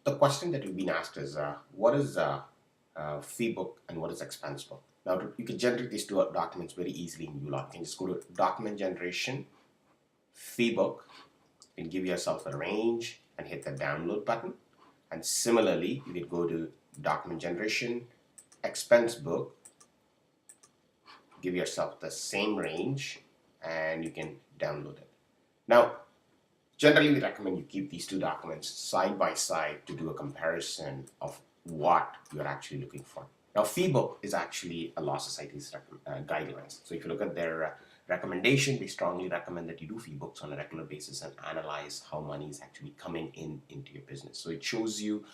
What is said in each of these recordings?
the question that you've been asked is, what is FeeBook and what is ExpenseBook? Now, you can generate these two documents very easily in uLaw. You can just go to Document Generation, FeeBook, and give yourself a range and hit the Download button. And similarly, you can go to Document Generation, ExpenseBook, give yourself the same range, and you can download it. Now, generally, we recommend you keep these two documents side by side to do a comparison of what you're actually looking for. Now, FeeBook is actually a law society's guidelines. So if you look at their recommendation, they strongly recommend that you do FeeBooks on a regular basis and analyze how money is actually coming into your business. So it shows you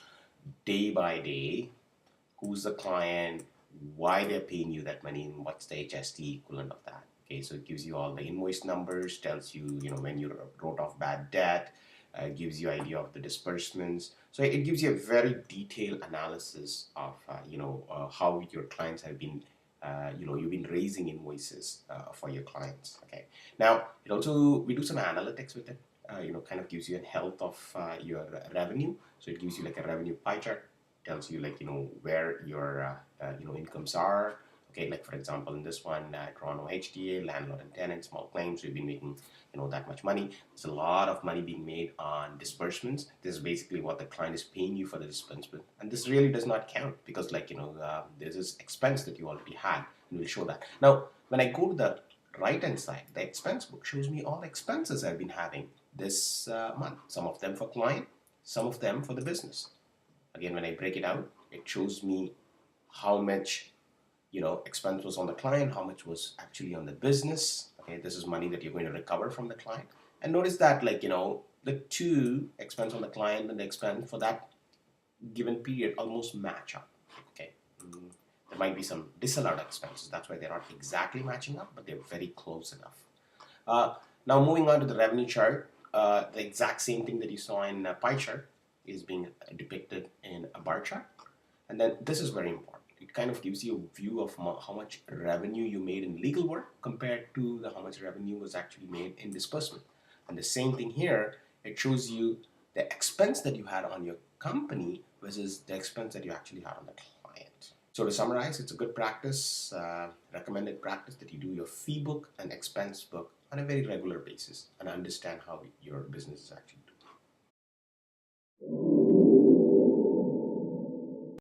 day by day who's the client, why they're paying you that money, and what's the HST equivalent of that. Okay, so it gives you all the invoice numbers, tells you, when you wrote off bad debt, gives you idea of the disbursements. So it gives you a very detailed analysis of, how your clients have been, you've been raising invoices for your clients. Okay, now it also, we do some analytics with it. Kind of gives you a health of your revenue. So it gives you like a revenue pie chart, tells you where your incomes are. Okay, like for example, in this one, Toronto HDA, landlord and tenant, small claims, we've been making that much money. There's a lot of money being made on disbursements. This is basically what the client is paying you for the disbursement, and this really does not count because there's this expense that you already had, and we'll show that. Now, when I go to the right hand side, the expense book shows me all the expenses I've been having this month. Some of them for client, some of them for the business. Again, when I break it out, it shows me how much expense was on the client, how much was actually on the business. Okay, this is money that you're going to recover from the client. And notice that the two expense on the client and the expense for that given period almost match up. Okay, there might be some disallowed expenses. That's why they're not exactly matching up, but they're very close enough. Now moving on to the revenue chart, the exact same thing that you saw in a pie chart is being depicted in a bar chart. And then this is very important. It kind of gives you a view of how much revenue you made in legal work compared to how much revenue was actually made in disbursement. And the same thing here, it shows you the expense that you had on your company versus the expense that you actually had on the client. So to summarize, it's a good practice, recommended practice, that you do your FeeBook and ExpenseBook on a very regular basis and understand how your business is actually doing.